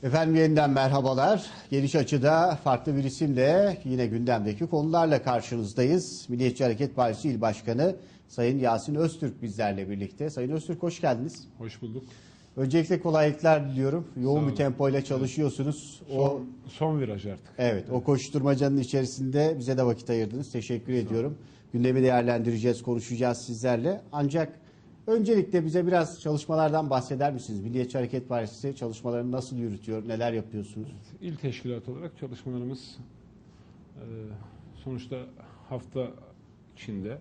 Efendim yeniden merhabalar. Geniş açıda farklı bir isimle yine gündemdeki konularla karşınızdayız. Milliyetçi Hareket Partisi İl Başkanı Sayın Yasin Öztürk bizlerle birlikte. Sayın Öztürk hoş geldiniz. Hoş bulduk. Öncelikle kolaylıklar diliyorum. Yoğun bir tempoyla çalışıyorsunuz. Son viraj artık. Evet, o koşturmacanın içerisinde bize de vakit ayırdınız. Teşekkür ediyorum. Gündemi değerlendireceğiz, konuşacağız sizlerle. Ancak öncelikle bize biraz çalışmalardan bahseder misiniz? Milliyetçi Hareket Partisi çalışmalarını nasıl yürütüyor, neler yapıyorsunuz? İl teşkilatı olarak çalışmalarımız sonuçta hafta içinde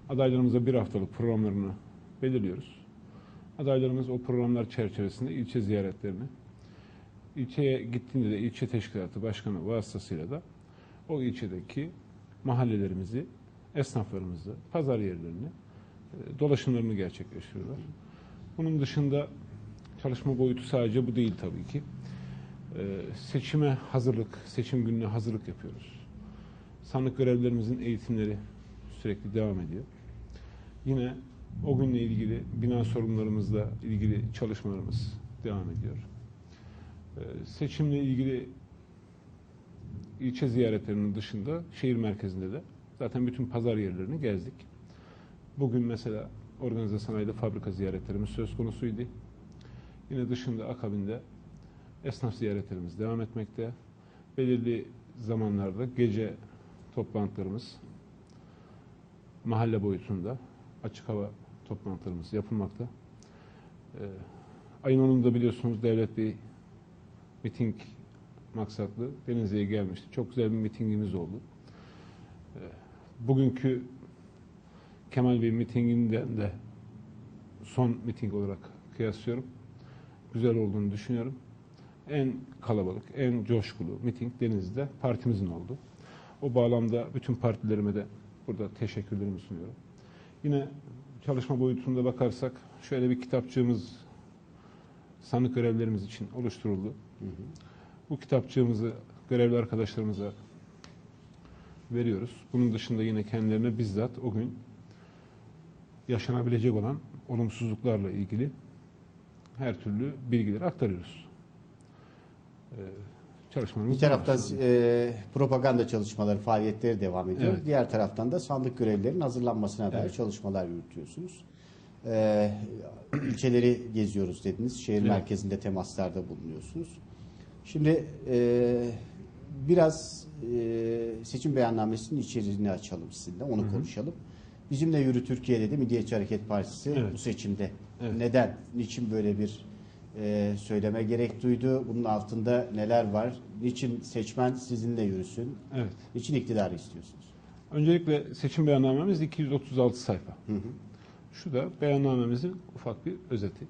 adaylarımıza bir haftalık programlarını belirliyoruz. Adaylarımız o programlar çerçevesinde ilçe ziyaretlerini, ilçeye gittiğinde de ilçe teşkilatı başkanı vasıtasıyla da o ilçedeki mahallelerimizi, esnaflarımızı, pazar yerlerini, dolaşımlarını gerçekleştiriyorlar. Bunun dışında çalışma boyutu sadece bu değil tabii ki. Seçime hazırlık, seçim gününe hazırlık yapıyoruz. Sandık görevlilerimizin eğitimleri sürekli devam ediyor. Yine o günle ilgili bina sorunlarımızla ilgili çalışmalarımız devam ediyor. Seçimle ilgili ilçe ziyaretlerinin dışında şehir merkezinde de zaten bütün pazar yerlerini gezdik. Bugün mesela organize sanayide fabrika ziyaretlerimiz söz konusuydu. Yine dışında akabinde esnaf ziyaretlerimiz devam etmekte. Belirli zamanlarda gece toplantılarımız mahalle boyutunda açık hava toplantılarımız yapılmakta. Ayın 10'unda biliyorsunuz devlet bir miting maksatlı Denizli'ye gelmişti. Çok güzel bir mitingimiz oldu. Bugünkü Kemal Bey mitinginden de son miting olarak kıyaslıyorum. Güzel olduğunu düşünüyorum. En kalabalık, en coşkulu miting Denizli'de partimizin oldu. O bağlamda bütün partilerime de burada teşekkürlerimi sunuyorum. Yine çalışma boyutunda bakarsak şöyle bir kitapçığımız sandık görevlerimiz için oluşturuldu. Bu kitapçığımızı görevli arkadaşlarımıza veriyoruz. Bunun dışında yine kendilerine bizzat o gün yaşanabilecek olan olumsuzluklarla ilgili her türlü bilgileri aktarıyoruz. Çalışmalarımız Bir taraftan propaganda çalışmaları, faaliyetleri devam ediyor. Evet. Diğer taraftan da sandık görevlilerinin hazırlanmasına dair çalışmalar yürütüyorsunuz. İlçeleri geziyoruz dediniz. Şehir merkezinde temaslarda bulunuyorsunuz. Şimdi biraz seçim beyannamesinin içeriğini açalım sizinle. Onu konuşalım. Bizimle Yürü Türkiye'de de Milliyetçi Hareket Partisi bu seçimde neden, niçin böyle bir söyleme gerek duydu? Bunun altında neler var? Niçin seçmen sizinle yürüsün? Evet. Niçin iktidarı istiyorsunuz? Öncelikle seçim beyannamemiz 236 sayfa. Şu da beyannamemizin ufak bir özeti.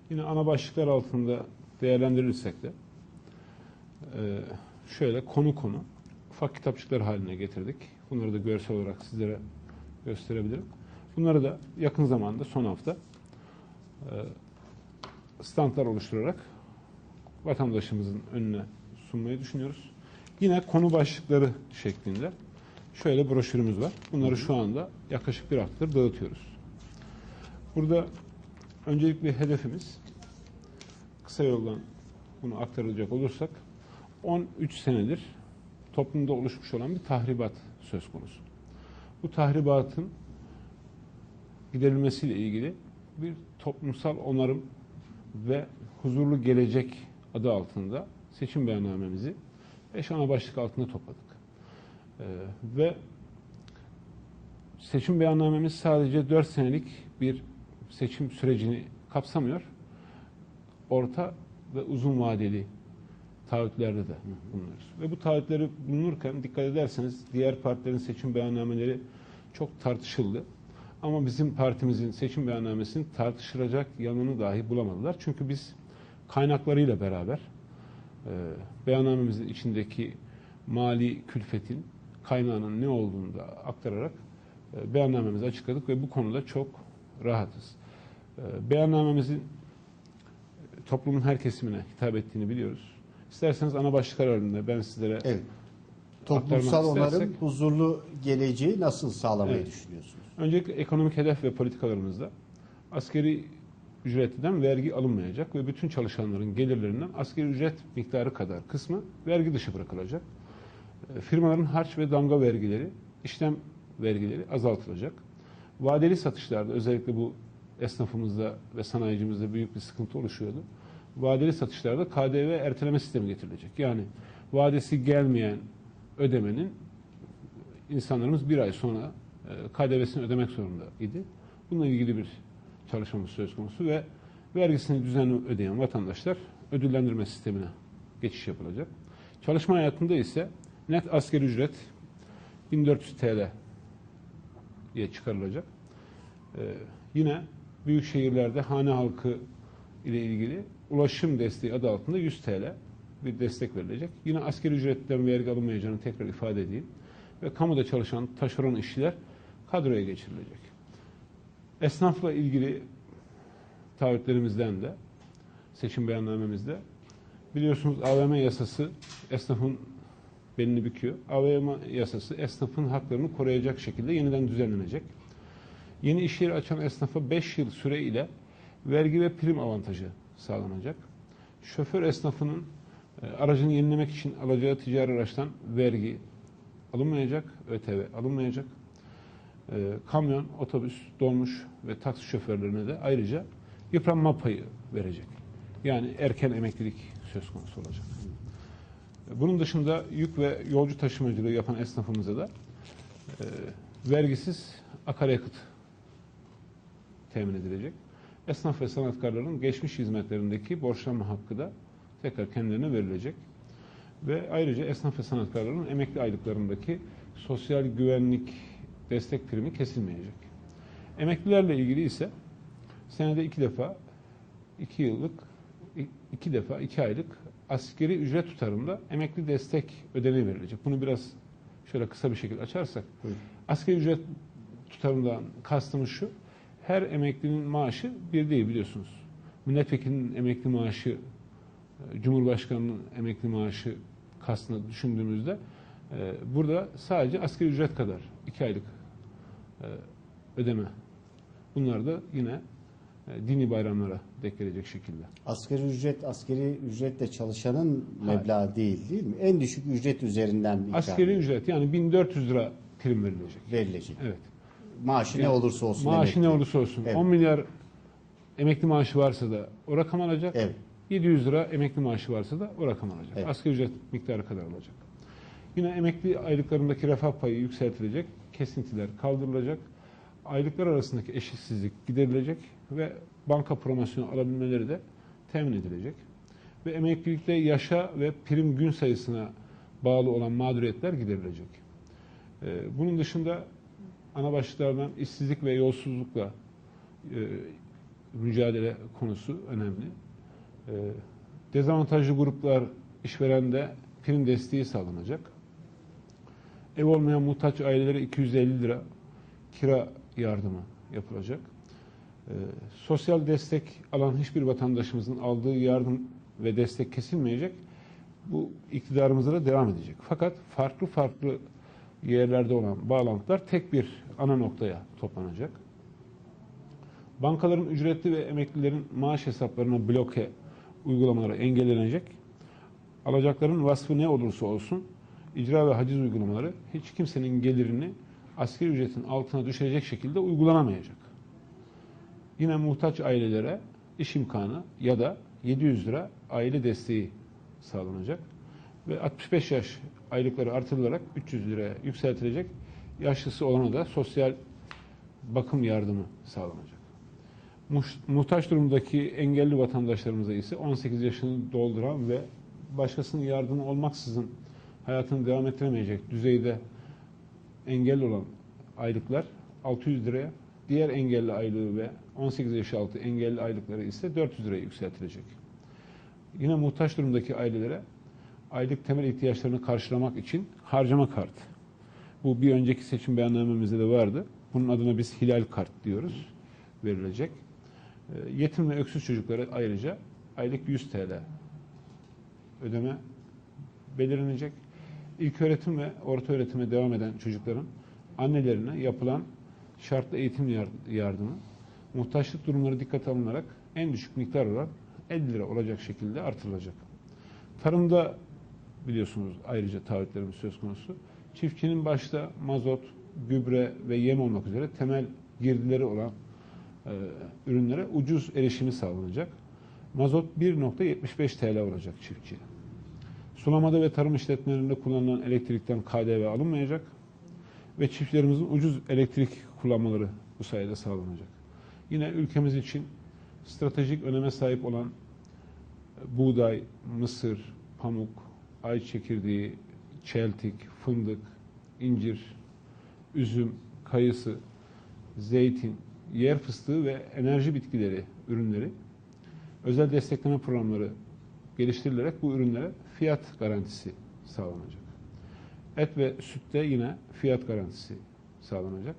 Yine ana başlıklar altında değerlendirirsek de şöyle konu ufak kitapçıklar haline getirdik. Bunları da görsel olarak sizlere gösterebilirim. Bunları da yakın zamanda son hafta standlar oluşturarak vatandaşımızın önüne sunmayı düşünüyoruz. Yine konu başlıkları şeklinde şöyle broşürümüz var. Bunları şu anda yaklaşık bir haftadır dağıtıyoruz. Burada öncelikle hedefimiz kısa yoldan bunu aktarılacak olursak 13 senedir toplumda oluşmuş olan bir tahribat söz konusu. Bu tahribatın giderilmesiyle ilgili bir toplumsal onarım ve huzurlu gelecek adı altında seçim beyannamemizi 5 ana başlık altında topladık. Ve seçim beyannamemiz sadece 4 senelik bir seçim sürecini kapsamıyor. Orta ve uzun vadeli taahhütlerde de bulunuyoruz. Ve bu taahhütleri bulunurken dikkat ederseniz diğer partilerin seçim beyannameleri çok tartışıldı. Ama bizim partimizin seçim beyannamesinin tartışılacak yanını dahi bulamadılar. Çünkü biz kaynaklarıyla beraber beyannamemizin içindeki mali külfetin kaynağının ne olduğunu da aktararak beyannamemizi açıkladık ve bu konuda çok rahatız. Beyannamemizin toplumun her kesimine hitap ettiğini biliyoruz. İsterseniz ana başlıklar halinde ben sizlere toplumsal onarım, huzurlu geleceği nasıl sağlamayı düşünüyorsunuz? Öncelikle ekonomik hedef ve politikalarımızda askeri ücretliden vergi alınmayacak ve bütün çalışanların gelirlerinden asgari ücret miktarı kadar kısmı vergi dışı bırakılacak. Firmaların harç ve damga vergileri, işlem vergileri azaltılacak. Vadeli satışlarda özellikle bu esnafımızda ve sanayicimizde büyük bir sıkıntı oluşuyordu. Vadeli satışlarda KDV erteleme sistemi getirilecek. Yani vadesi gelmeyen ödemenin insanlarımız bir ay sonra KDV'sini ödemek zorunda idi. Bununla ilgili bir çalışmamız söz konusu ve vergisini düzenli ödeyen vatandaşlar ödüllendirme sistemine geçiş yapılacak. Çalışma hayatında ise net asgari ücret 1400 TL'ye çıkarılacak. Yine büyük şehirlerde hane halkı ile ilgili ulaşım desteği adı altında 100 TL bir destek verilecek. Yine asgari ücretten vergi alınmayacağını tekrar ifade edeyim. Ve kamuda çalışan taşeron işçiler kadroya geçirilecek. Esnafla ilgili taahhütlerimizden de seçim beyannamemizde biliyorsunuz AVM yasası esnafın belini büküyor. AVM yasası esnafın haklarını koruyacak şekilde yeniden düzenlenecek. Yeni iş yeri açan esnafa 5 yıl süre ile vergi ve prim avantajı sağlanacak. Şoför esnafının aracını yenilemek için alacağı ticari araçtan vergi alınmayacak, ÖTV alınmayacak. Kamyon, otobüs, dolmuş ve taksi şoförlerine de ayrıca yıpranma payı verecek. Yani erken emeklilik söz konusu olacak. Bunun dışında yük ve yolcu taşımacılığı yapan esnafımıza da vergisiz akaryakıt temin edilecek. Esnaf ve sanatkarların geçmiş hizmetlerindeki borçlanma hakkı da tekrar kendilerine verilecek. Ve ayrıca esnaf ve sanatkarların emekli aylıklarındaki sosyal güvenlik destek primi kesilmeyecek. Emeklilerle ilgili ise senede 2 aylık asgari ücret tutarında emekli destek ödeneği verilecek. Bunu biraz şöyle kısa bir şekilde açarsak. Asgari ücret tutarından kastımız şu: her emeklinin maaşı bir değil biliyorsunuz. Milletvekilinin emekli maaşı, Cumhurbaşkanının emekli maaşı kastını düşündüğümüzde burada sadece asgari ücret kadar 2 aylık ödeme. Bunlar da yine dini bayramlara denk gelecek şekilde. Asgari ücretle çalışanın meblağı değil mi? En düşük ücret üzerinden bir asgari ücret yani 1400 lira prim verilecek. Evet. Maaşı yani, ne olursa olsun. Maaşı ne olursa olsun. Evet. 10 milyar emekli maaşı varsa da o rakam alacak. Evet. 700 lira emekli maaşı varsa da o rakam alacak. Evet. Asgari ücret miktarı kadar olacak. Yine emekli aylıklarındaki refah payı yükseltilecek, kesintiler kaldırılacak, aylıklar arasındaki eşitsizlik giderilecek ve banka promosyonu alabilmeleri de temin edilecek. Ve emeklilikte yaşa ve prim gün sayısına bağlı olan mağduriyetler giderilecek. Bunun dışında ana başlıklardan işsizlik ve yolsuzlukla mücadele konusu önemli. Dezavantajlı gruplar işverende prim desteği sağlanacak. Ev olmayan muhtaç ailelere 250 lira kira yardımı yapılacak. Sosyal destek alan hiçbir vatandaşımızın aldığı yardım ve destek kesilmeyecek. Bu iktidarımızda da devam edecek. Fakat farklı yerlerde olan bağlantılar tek bir ana noktaya toplanacak. Bankaların ücretli ve emeklilerin maaş hesaplarına bloke uygulamaları engellenecek. Alacakların vasfı ne olursa olsun icra ve haciz uygulamaları hiç kimsenin gelirini asgari ücretin altına düşecek şekilde uygulanamayacak. Yine muhtaç ailelere iş imkanı ya da 700 lira aile desteği sağlanacak. Ve 65 yaş aylıkları artırılarak 300 liraya yükseltilecek. Yaşlısı olana da sosyal bakım yardımı sağlanacak. Muhtaç durumdaki engelli vatandaşlarımıza ise 18 yaşını dolduran ve başkasının yardımı olmaksızın hayatını devam ettiremeyecek düzeyde engelli olan aylıklar 600 liraya, diğer engelli aylığı ve 18 yaş altı engelli aylıkları ise 400 liraya yükseltilecek. Yine muhtaç durumdaki ailelere aylık temel ihtiyaçlarını karşılamak için harcama kartı. Bu bir önceki seçim beyannamemizde de vardı. Bunun adına biz Hilal Kart diyoruz. Verilecek. Yetim ve öksüz çocuklara ayrıca aylık 100 TL ödeme belirlenecek. İlköğretim ve orta öğretime devam eden çocukların annelerine yapılan şartlı eğitim yardımı muhtaçlık durumları dikkate alınarak en düşük miktar olan 50 lira olacak şekilde artırılacak. Tarımda biliyorsunuz ayrıca taahhütlerimiz söz konusu. Çiftçinin başta mazot, gübre ve yem olmak üzere temel girdileri olan ürünlere ucuz erişimi sağlanacak. Mazot 1,75 TL olacak çiftçiye. Sulamada ve tarım işletmelerinde kullanılan elektrikten KDV alınmayacak ve çiftçilerimizin ucuz elektrik kullanmaları bu sayede sağlanacak. Yine ülkemiz için stratejik öneme sahip olan buğday, mısır, pamuk, ay çekirdeği, çeltik, fındık, incir, üzüm, kayısı, zeytin, yer fıstığı ve enerji bitkileri ürünleri özel destekleme programları geliştirilerek bu ürünlere fiyat garantisi sağlanacak. Et ve sütte yine fiyat garantisi sağlanacak.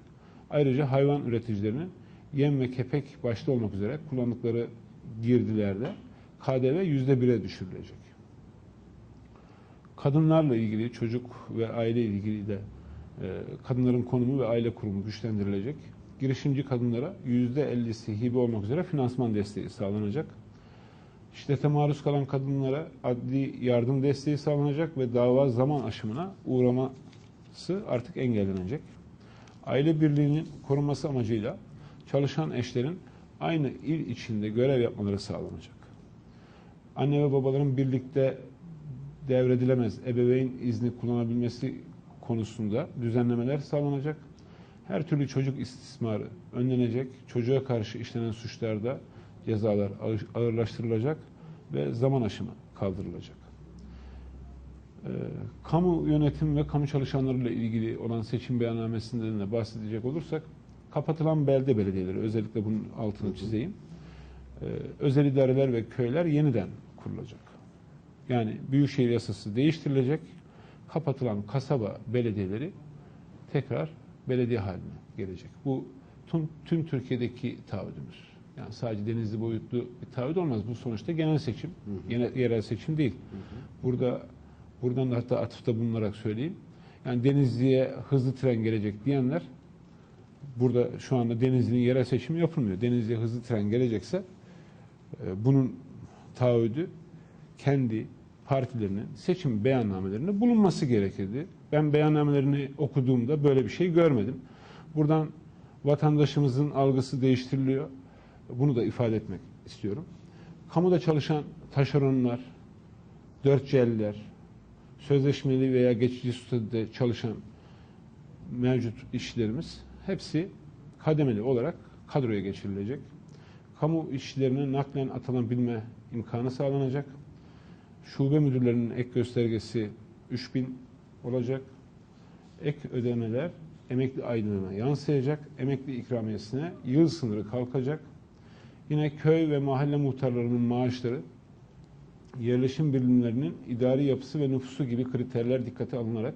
Ayrıca hayvan üreticilerinin yem ve kepek başta olmak üzere kullandıkları girdilerde KDV %1'e düşürülecek. Kadınlarla ilgili, çocuk ve aile ilgili de kadınların konumu ve aile kurumu güçlendirilecek. Girişimci kadınlara %50'si hibe olmak üzere finansman desteği sağlanacak. Şiddete maruz kalan kadınlara adli yardım desteği sağlanacak ve dava zaman aşımına uğraması artık engellenecek. Aile birliğinin korunması amacıyla çalışan eşlerin aynı il içinde görev yapmaları sağlanacak. Anne ve babaların birlikte devredilemez ebeveyn izni kullanabilmesi konusunda düzenlemeler sağlanacak. Her türlü çocuk istismarı önlenecek. Çocuğa karşı işlenen suçlarda cezalar ağırlaştırılacak ve zaman aşımı kaldırılacak. Kamu yönetim ve kamu çalışanlarıyla ilgili olan seçim beyannamesinden de bahsedecek olursak, kapatılan belde belediyeleri, özellikle bunun altını çizeyim, özel idareler ve köyler yeniden kurulacak. Yani Büyükşehir Yasası değiştirilecek, kapatılan kasaba belediyeleri tekrar belediye haline gelecek. Bu tüm Türkiye'deki taahhüdümüz. Yani sadece Denizli boyutlu bir taahhüt olmaz. Bu sonuçta genel seçim, yerel seçim değil. Buradan da hatta atıfta bulunarak söyleyeyim. Yani Denizli'ye hızlı tren gelecek diyenler, burada şu anda Denizli'nin yerel seçimi yapılmıyor. Denizli'ye hızlı tren gelecekse bunun taahhüdü kendi partilerinin seçim beyannamelerinde bulunması gerekirdi. Ben beyannamelerini okuduğumda böyle bir şey görmedim. Buradan vatandaşımızın algısı değiştiriliyor. Bunu da ifade etmek istiyorum. Kamuda çalışan taşeronlar, 4C'liler, sözleşmeli veya geçici statüde çalışan mevcut işçilerimiz hepsi kademeli olarak kadroya geçirilecek. Kamu işçilerine naklen atanabilme imkanı sağlanacak. Şube müdürlerinin ek göstergesi 3000 olacak. Ek ödemeler emekli aylığına yansıyacak. Emekli ikramiyesine yıl sınırı kalkacak. Yine köy ve mahalle muhtarlarının maaşları, yerleşim birimlerinin idari yapısı ve nüfusu gibi kriterler dikkate alınarak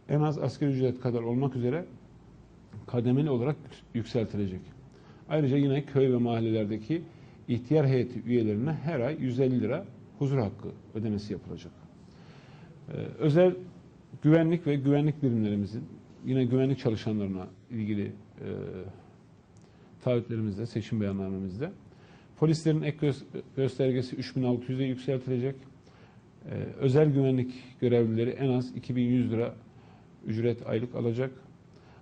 en az asgari ücret kadar olmak üzere kademeli olarak yükseltilecek. Ayrıca yine köy ve mahallelerdeki ihtiyar heyeti üyelerine her ay 150 lira huzur hakkı ödemesi yapılacak. Özel güvenlik ve güvenlik birimlerimizin yine güvenlik çalışanlarına ilgili taahhütlerimizde, seçim beyannamemizde polislerin ek göstergesi 3600'e yükseltilecek. Özel güvenlik görevlileri en az 2100 lira ücret aylık alacak.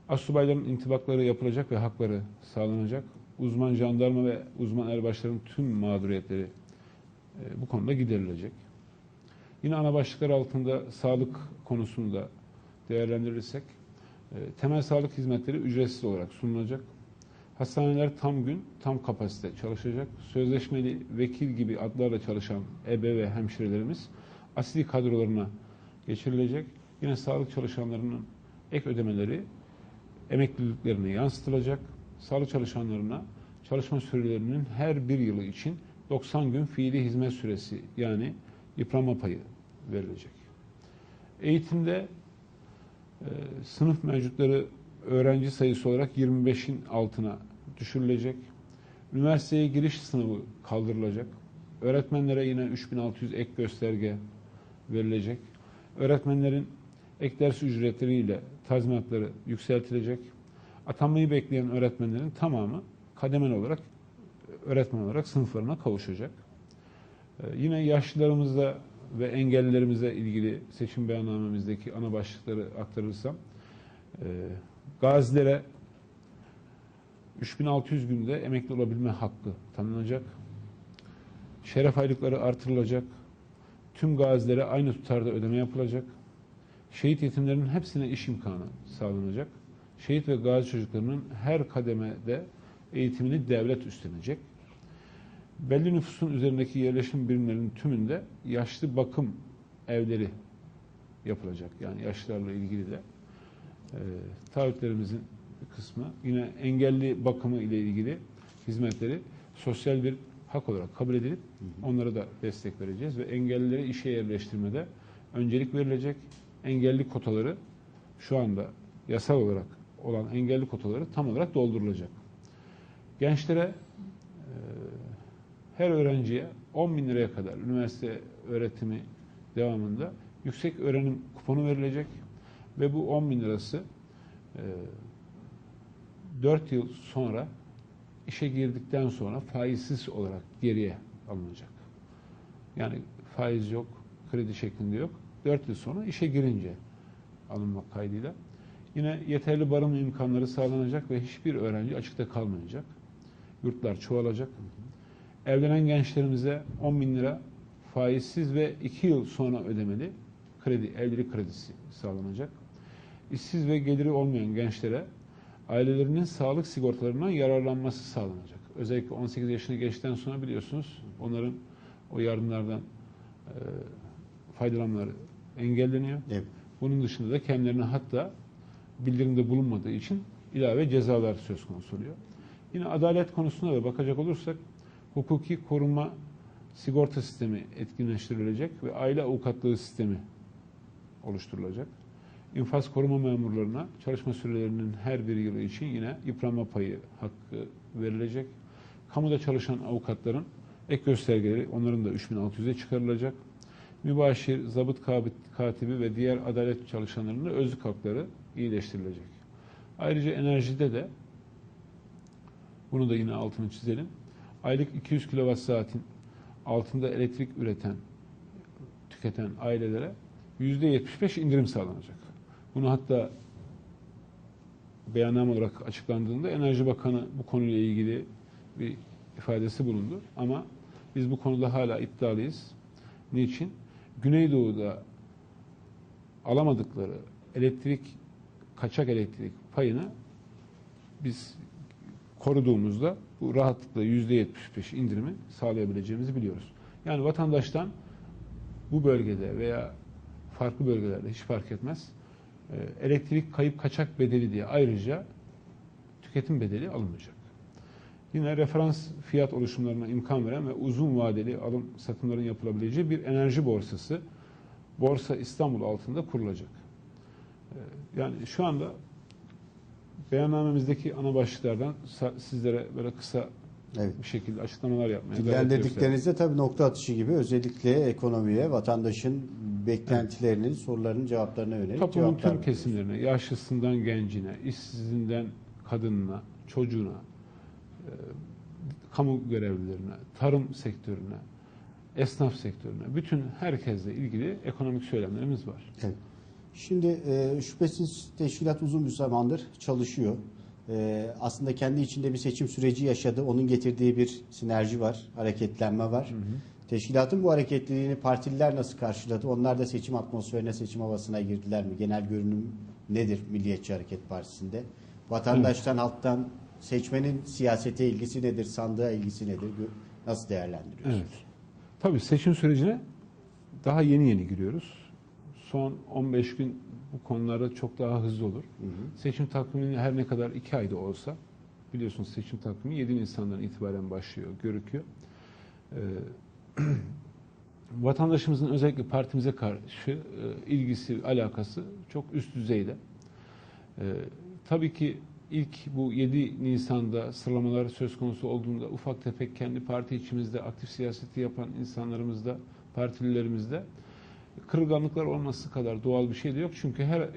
Astsubayların intibakları yapılacak ve hakları sağlanacak. Uzman jandarma ve uzman erbaşların tüm mağduriyetleri bu konuda giderilecek. Yine ana başlıklar altında sağlık konusunda değerlendirirsek, temel sağlık hizmetleri ücretsiz olarak sunulacak. Hastaneler tam gün, tam kapasite çalışacak. Sözleşmeli vekil gibi adlarla çalışan ebe ve hemşirelerimiz asli kadrolarına geçirilecek. Yine sağlık çalışanlarının ek ödemeleri emekliliklerine yansıtılacak. Sağlık çalışanlarına çalışma sürelerinin her bir yılı için 90 gün fiili hizmet süresi yani yıpranma payı verilecek. Eğitimde sınıf mevcutları öğrenci sayısı olarak 25'in altına düşürülecek. Üniversiteye giriş sınavı kaldırılacak. Öğretmenlere yine 3600 ek gösterge verilecek. Öğretmenlerin ek ders ücretleriyle tazminatları yükseltilecek. Atanmayı bekleyen öğretmenlerin tamamı kademeli olarak öğretmen olarak sınıflarına kavuşacak. Yine yaşlılarımızla ve engellilerimize ilgili seçim beyannamemizdeki ana başlıkları aktarırsam, gazilere 3600 günde emekli olabilme hakkı tanınacak. Şeref aylıkları artırılacak. Tüm gazilere aynı tutarda ödeme yapılacak. Şehit yetimlerinin hepsine iş imkanı sağlanacak. Şehit ve gazi çocuklarının her kademede eğitimini devlet üstlenecek. Belli nüfusun üzerindeki yerleşim birimlerinin tümünde yaşlı bakım evleri yapılacak. Yani yaşlılarla ilgili de taahhütlerimizin bir kısmı, yine engelli bakımı ile ilgili hizmetleri sosyal bir hak olarak kabul edilip onlara da destek vereceğiz ve engellileri işe yerleştirmede öncelik verilecek. Engelli kotaları, şu anda yasal olarak olan engelli kotaları tam olarak doldurulacak. Gençlere, her öğrenciye 10 bin liraya kadar üniversite öğretimi devamında yüksek öğrenim kuponu verilecek ve bu 10 bin lirası 4 yıl sonra işe girdikten sonra faizsiz olarak geriye alınacak. Yani faiz yok, kredi şeklinde yok. 4 yıl sonra işe girince alınmak kaydıyla. Yine yeterli barınma imkanları sağlanacak ve hiçbir öğrenci açıkta kalmayacak. Yurtlar çoğalacak. Evlenen gençlerimize 10 bin lira faizsiz ve 2 yıl sonra ödemeli kredi, evlilik kredisi sağlanacak. İşsiz ve geliri olmayan gençlere ailelerinin sağlık sigortalarından yararlanması sağlanacak. Özellikle 18 yaşına geçtikten sonra biliyorsunuz onların o yardımlardan faydalanmaları engelleniyor. Evet. Bunun dışında da kendilerine hatta bildirimde bulunmadığı için ilave cezalar söz konusu oluyor. Yine adalet konusuna da bakacak olursak hukuki koruma sigorta sistemi etkinleştirilecek ve aile avukatlığı sistemi oluşturulacak. İnfaz koruma memurlarına çalışma sürelerinin her bir yılı için yine yıpranma payı hakkı verilecek. Kamuda çalışan avukatların ek göstergeleri onların da 3600'e çıkarılacak. Mübaşir, zabıt katibi ve diğer adalet çalışanlarının da özlük hakları iyileştirilecek. Ayrıca enerjide de, bunu da yine altını çizelim, aylık 200 kWh altında elektrik tüketen ailelere %75 indirim sağlanacak. Bunu hatta beyanname olarak açıklandığında Enerji Bakanı bu konuyla ilgili bir ifadesi bulundu. Ama biz bu konuda hala iddialıyız. Niçin? Güneydoğu'da alamadıkları kaçak elektrik payını biz koruduğumuzda bu rahatlıkla %75 indirimi sağlayabileceğimizi biliyoruz. Yani vatandaştan bu bölgede veya farklı bölgelerde hiç fark etmez, elektrik kayıp kaçak bedeli diye ayrıca tüketim bedeli alınacak. Yine referans fiyat oluşumlarına imkan veren ve uzun vadeli alım satımların yapılabileceği bir enerji borsası, Borsa İstanbul altında kurulacak. Yani şu anda beyannamemizdeki ana başlıklardan sizlere böyle kısa bir şekilde açıklamalar yapmaya gayret gösterdim. Dillendirdiklerinizde tabii nokta atışı gibi özellikle ekonomiye, vatandaşın beklentilerinin, sorularının cevaplarına yönelik toplumun tüm kesimlerine, yaşlısından gencine, işsizinden kadınına, çocuğuna, kamu görevlilerine, tarım sektörüne, esnaf sektörüne, bütün herkesle ilgili ekonomik söylemlerimiz var. Evet. Şimdi şüphesiz teşkilat uzun bir zamandır çalışıyor. Aslında kendi içinde bir seçim süreci yaşadı. Onun getirdiği bir sinerji var, hareketlenme var. Hı hı. Teşkilatın bu hareketliliğini partililer nasıl karşıladı? Onlar da seçim atmosferine, seçim havasına girdiler mi? Genel görünüm nedir Milliyetçi Hareket Partisi'nde? Vatandaştan, halktan, seçmenin siyasete ilgisi nedir? Sandığa ilgisi nedir? Nasıl değerlendiriyorsunuz? Evet. Tabii seçim sürecine daha yeni giriyoruz. Son 15 gün bu konularda çok daha hızlı olur. Hı hı. Seçim takviminin her ne kadar 2 ayda olsa, biliyorsunuz seçim takvimi 7 Nisan'dan itibaren başlıyor, görüküyor. Vatandaşımızın özellikle partimize karşı ilgisi, alakası çok üst düzeyde. Tabii ki ilk bu 7 Nisan'da sıralamalar söz konusu olduğunda ufak tefek kendi parti içimizde aktif siyaseti yapan insanlarımızda, partililerimizde kırılganlıklar olması kadar doğal bir şey de yok. Çünkü her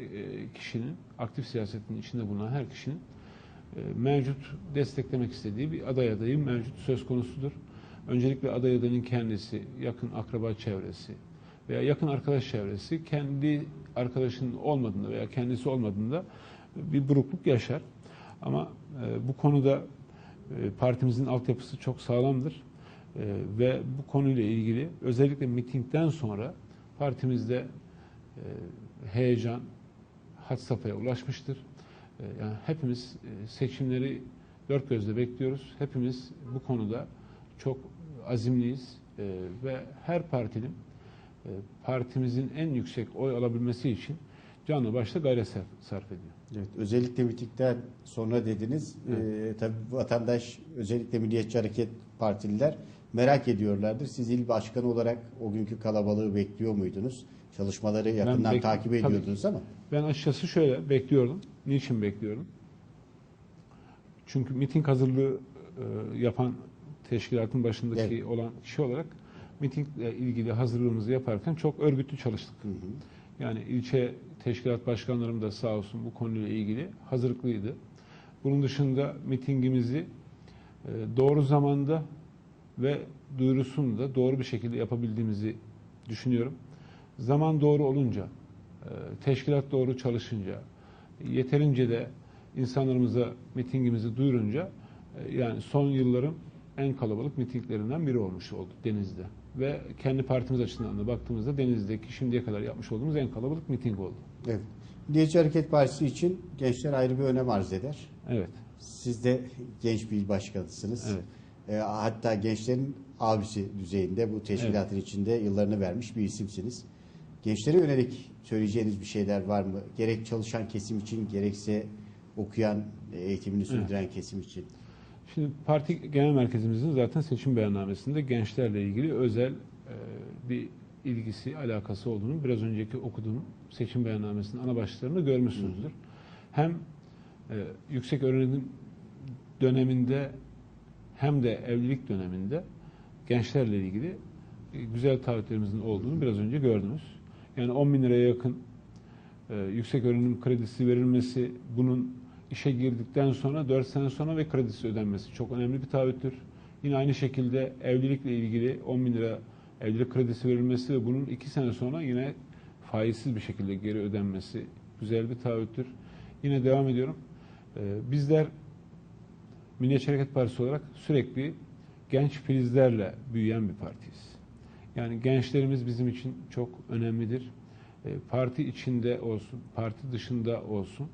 kişinin, aktif siyasetin içinde bulunan her kişinin mevcut desteklemek istediği bir aday adayı mevcut söz konusudur. Öncelikle aday adayının kendisi, yakın akraba çevresi veya yakın arkadaş çevresi kendi arkadaşının olmadığında veya kendisi olmadığında bir burukluk yaşar. Ama bu konuda partimizin altyapısı çok sağlamdır. Ve bu konuyla ilgili özellikle mitingden sonra partimizde heyecan had safhaya ulaşmıştır. Yani hepimiz seçimleri dört gözle bekliyoruz. Hepimiz bu konuda çok azimliyiz ve her partinin partimizin en yüksek oy alabilmesi için canlı başla gayret sarf ediyor. Evet, özellikle mitingden sonra dediniz. Tabii vatandaş, özellikle Milliyetçi Hareket Partililer merak ediyorlardır. Siz il başkanı olarak o günkü kalabalığı bekliyor muydunuz? Çalışmaları yakından takip ediyordunuz ama. Ben açıkçası şöyle bekliyordum. Niçin bekliyordum? Çünkü miting hazırlığı yapan teşkilatın başındaki olan kişi olarak mitingle ilgili hazırlığımızı yaparken çok örgütlü çalıştık. Hı hı. Yani ilçe teşkilat başkanlarım da sağ olsun bu konuyla ilgili hazırlıklıydı. Bunun dışında mitingimizi doğru zamanda ve duyurusunu da doğru bir şekilde yapabildiğimizi düşünüyorum. Zaman doğru olunca, teşkilat doğru çalışınca, yeterince de insanlarımıza mitingimizi duyurunca yani son yılların en kalabalık mitinglerinden biri olmuş oldu Denizli'de. Ve kendi partimiz açısından da baktığımızda Denizli'deki şimdiye kadar yapmış olduğumuz en kalabalık miting oldu. Evet. Milliyetçi Hareket Partisi için gençler ayrı bir önem arz eder. Evet. Siz de genç bir il başkanısınız. Evet. Hatta gençlerin abisi düzeyinde bu teşkilatın içinde yıllarını vermiş bir isimsiniz. Gençlere yönelik söyleyeceğiniz bir şeyler var mı? Gerek çalışan kesim için, gerekse okuyan, eğitimini sürdüren kesim için. Şimdi parti genel merkezimizin zaten seçim beyannamesinde gençlerle ilgili özel bir ilgisi, alakası olduğunu biraz önceki okuduğum seçim beyannamesinin ana başlıklarında görmüşsünüzdür. Hem yüksek öğrenim döneminde hem de evlilik döneminde gençlerle ilgili güzel taahhütlerimizin olduğunu biraz önce gördünüz. Yani 10 bin liraya yakın yüksek öğrenim kredisi verilmesi, bunun işe girdikten sonra 4 sene sonra ve kredisi ödenmesi çok önemli bir taahhüttür. Yine aynı şekilde evlilikle ilgili 10 bin lira evlilik kredisi verilmesi ve bunun 2 sene sonra yine faizsiz bir şekilde geri ödenmesi güzel bir taahhüttür. Yine devam ediyorum. Bizler Milliyetçi Hareket Partisi olarak sürekli genç filizlerle büyüyen bir partiyiz. Yani gençlerimiz bizim için çok önemlidir. Parti içinde olsun, parti dışında olsun.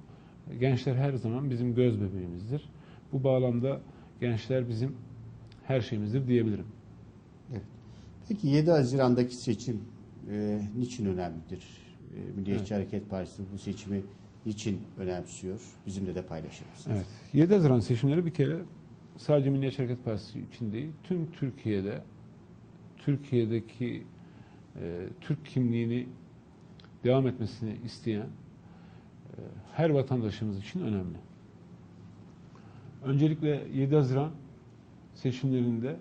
Gençler her zaman bizim göz bebeğimizdir. Bu bağlamda gençler bizim her şeyimizdir diyebilirim. Evet. Peki 7 Haziran'daki seçim niçin önemlidir? Milliyetçi Hareket Partisi bu seçimi niçin önemsiyor? Bizimle de paylaşır mısınız? Evet. 7 Haziran seçimleri bir kere sadece Milliyetçi Hareket Partisi için değil, tüm Türkiye'deki Türk kimliğini devam etmesini isteyen her vatandaşımız için önemli. Öncelikle 7 Haziran seçimlerinde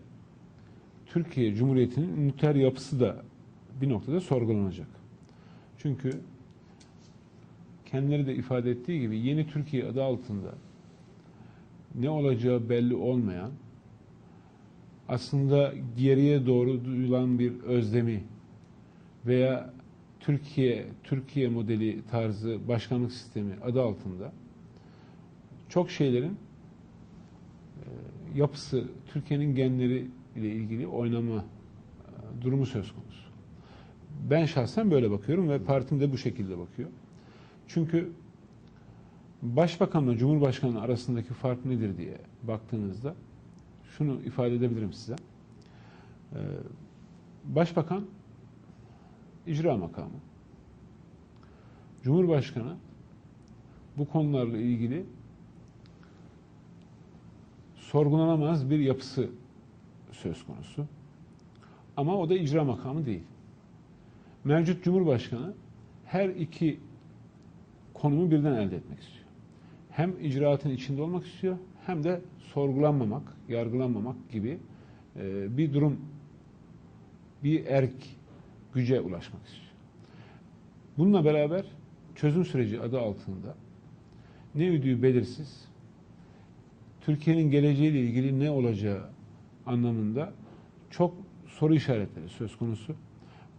Türkiye Cumhuriyeti'nin üniter yapısı da bir noktada sorgulanacak. Çünkü kendileri de ifade ettiği gibi yeni Türkiye adı altında ne olacağı belli olmayan, aslında geriye doğru duyulan bir özlemi veya Türkiye modeli tarzı başkanlık sistemi adı altında çok şeylerin yapısı, Türkiye'nin genleri ile ilgili oynama durumu söz konusu. Ben şahsen böyle bakıyorum ve partim de bu şekilde bakıyor. Çünkü Başbakanla Cumhurbaşkanı arasındaki fark nedir diye baktığınızda şunu ifade edebilirim size. Başbakan icra makamı. Cumhurbaşkanı bu konularla ilgili sorgulanamaz bir yapısı söz konusu. Ama o da icra makamı değil. Mevcut Cumhurbaşkanı her iki konumu birden elde etmek istiyor. Hem icraatın içinde olmak istiyor hem de sorgulanmamak, yargılanmamak gibi bir durum, bir erk güce ulaşmak istiyor. Bununla beraber çözüm süreci adı altında ne ödüğü belirsiz, Türkiye'nin geleceğiyle ilgili ne olacağı anlamında çok soru işaretleri söz konusu.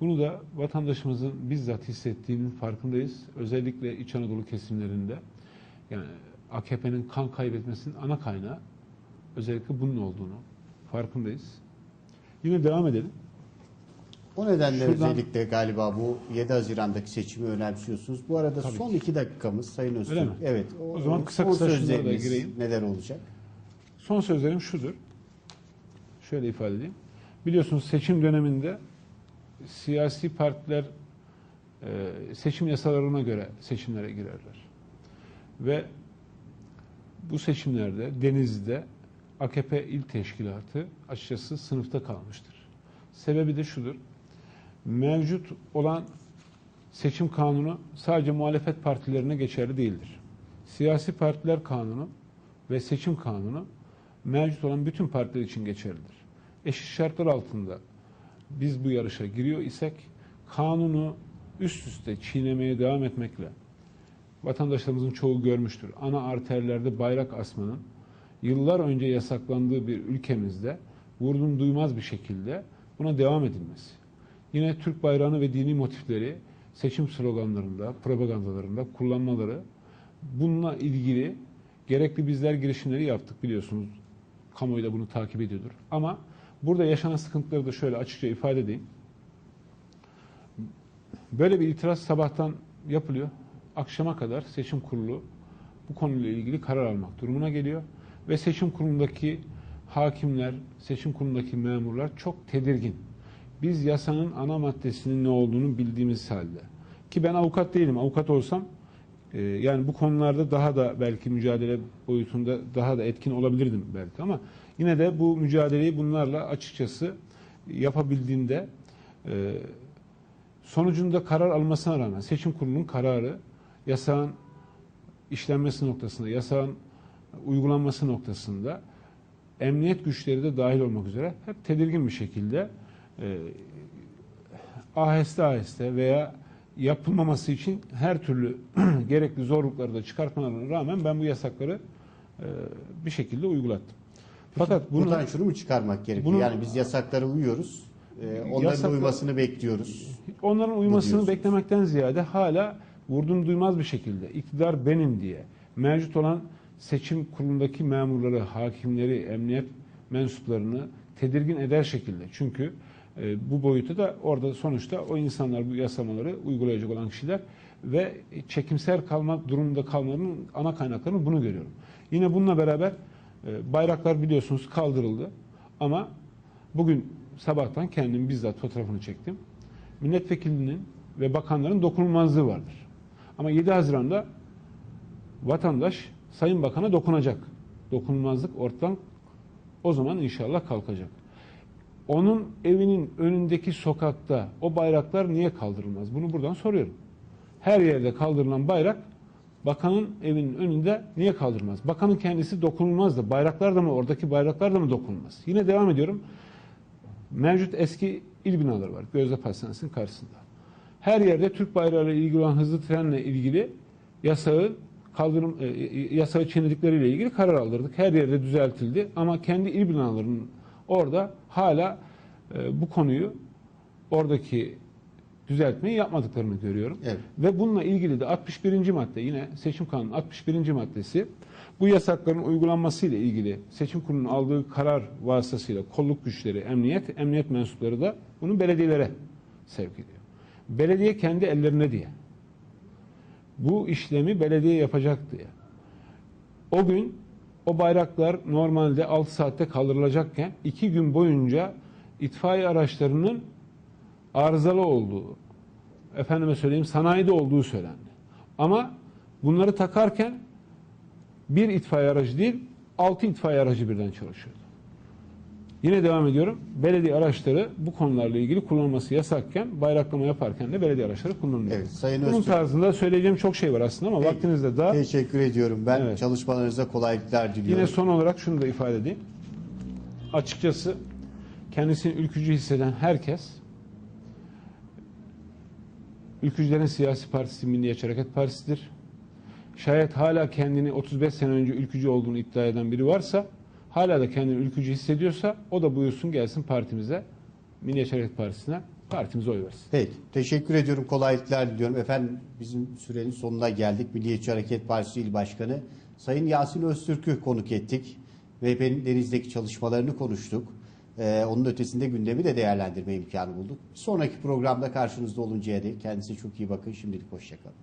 Bunu da vatandaşımızın bizzat hissettiğinin farkındayız. Özellikle İç Anadolu kesimlerinde, yani AKP'nin kan kaybetmesinin ana kaynağı özellikle bunun olduğunu farkındayız. Yine devam edelim. O nedenle Şuradan, özellikle galiba bu 7 Haziran'daki seçimi önemsiyorsunuz. Bu arada tabii son ki. 2 dakikamız Sayın Öztürk. Öyle mi? Evet. O zaman kısa son kısa şunlara da sözleriniz gireyim. neler olacak? Son sözlerim şudur. Şöyle ifade edeyim. Biliyorsunuz seçim döneminde siyasi partiler seçim yasalarına göre seçimlere girerler. Ve bu seçimlerde Denizli'de AKP İl Teşkilatı açıkçası sınıfta kalmıştır. Sebebi de şudur. Mevcut olan seçim kanunu sadece muhalefet partilerine geçerli değildir. Siyasi partiler kanunu ve seçim kanunu mevcut olan bütün partiler için geçerlidir. Eşit şartlar altında biz bu yarışa giriyor isek kanunu üst üste çiğnemeye devam etmekle vatandaşlarımızın çoğu görmüştür. Ana arterlerde bayrak asmanın yıllar önce yasaklandığı bir ülkemizde vurdum duymaz bir şekilde buna devam edilmesi. Yine Türk bayrağını ve dini motifleri seçim sloganlarında, propagandalarında kullanmaları, bununla ilgili gerekli bizler girişimleri yaptık biliyorsunuz. Kamuoyu da bunu takip ediyordur. Ama burada yaşanan sıkıntıları da şöyle açıkça ifade edeyim. Böyle bir itiraz sabahtan yapılıyor. Akşama kadar seçim kurulu bu konuyla ilgili karar almak durumuna geliyor. Ve seçim kurulundaki hakimler, seçim kurulundaki memurlar çok tedirgin. Biz yasanın ana maddesinin ne olduğunu bildiğimiz halde. Ki ben avukat değilim. Avukat olsam yani bu konularda daha da belki mücadele boyutunda daha da etkin olabilirdim belki ama yine de bu mücadeleyi bunlarla açıkçası yapabildiğimde sonucunda karar almasına rağmen seçim kurulunun kararı yasağın işlenmesi noktasında, yasağın uygulanması noktasında emniyet güçleri de dahil olmak üzere hep tedirgin bir şekilde aheste aheste veya yapılmaması için her türlü gerekli zorlukları da çıkartmalarına rağmen ben bu yasakları bir şekilde uygulattım. Fakat Buradan şunu mu çıkarmak gerekiyor? Yani biz yasaklara uyuyoruz. Onların uymasını bekliyoruz. Onların uymasını beklemekten ziyade hala vurdum duymaz bir şekilde iktidar benim diye mevcut olan seçim kurulundaki memurları, hakimleri, emniyet mensuplarını tedirgin eder şekilde. Çünkü bu boyutu da orada sonuçta o insanlar bu yasamaları uygulayacak olan kişiler ve çekimser kalmak durumunda kalmanın ana kaynaklarını bunu görüyorum. Yine bununla beraber bayraklar biliyorsunuz kaldırıldı ama bugün sabahtan kendim bizzat fotoğrafını çektim. Milletvekilinin ve bakanların dokunulmazlığı vardır. Ama 7 Haziran'da vatandaş Sayın Bakan'a dokunacak. Dokunulmazlık ortadan o zaman inşallah kalkacak. Onun evinin önündeki sokakta o bayraklar niye kaldırılmaz? Bunu buradan soruyorum. Her yerde kaldırılan bayrak bakanın evinin önünde niye kaldırılmaz? Bakanın kendisi dokunulmaz da bayraklar da mı oradaki bayraklar da mı dokunulmaz? Yine devam ediyorum. Mevcut eski il binaları var. Gözde Pastanesi'nin karşısında. Her yerde Türk bayrağıyla ilgili olan hızlı trenle ilgili yasağı çiğnedikleriyle ilgili karar aldırdık. Her yerde düzeltildi ama kendi il binalarının orada hala bu konuyu oradaki düzeltmeyi yapmadıklarını görüyorum. Evet. Ve bununla ilgili de 61. madde yine seçim kanunun 61. maddesi bu yasakların uygulanması ile ilgili seçim kurulunun aldığı karar vasıtasıyla kolluk güçleri, emniyet mensupları da bunu belediyelere sevk ediyor. Belediye kendi ellerine diye. Bu işlemi belediye yapacak diye. O gün o bayraklar normalde 6 saatte kaldırılacakken 2 gün boyunca itfaiye araçlarının arızalı olduğu, efendime söyleyeyim sanayide olduğu söylendi. Ama bunları takarken bir itfaiye aracı değil 6 itfaiye aracı birden çalışıyordu. Yine devam ediyorum. Belediye araçları bu konularla ilgili kullanılması yasakken bayraklama yaparken de belediye araçları kullanılıyor. Evet, Sayın Bunun Öztürk, tarzında söyleyeceğim çok şey var aslında ama vaktinizde daha. teşekkür ediyorum. Ben Evet. çalışmalarınıza kolaylıklar diliyorum. Yine son olarak şunu da ifade edeyim. Açıkçası kendisini ülkücü hisseden herkes Ülkücülerin Siyasi Partisi Milliyetçi Hareket Partisi'dir. şayet hala kendini 35 sene önce ülkücü olduğunu iddia eden biri varsa, hala da kendini ülkücü hissediyorsa o da buyursun gelsin partimize, Milliyetçi Hareket Partisi'ne, partimize oy versin. Peki. Teşekkür ediyorum. Kolaylıklar diliyorum. Efendim bizim sürenin sonuna geldik. Milliyetçi Hareket Partisi İl Başkanı Sayın Yasin Öztürk'ü konuk ettik. MHP'nin Deniz'deki çalışmalarını konuştuk. Onun ötesinde gündemi de değerlendirme imkanı bulduk. Sonraki programda karşınızda oluncaya dek kendinize çok iyi bakın. Şimdilik hoşçakalın.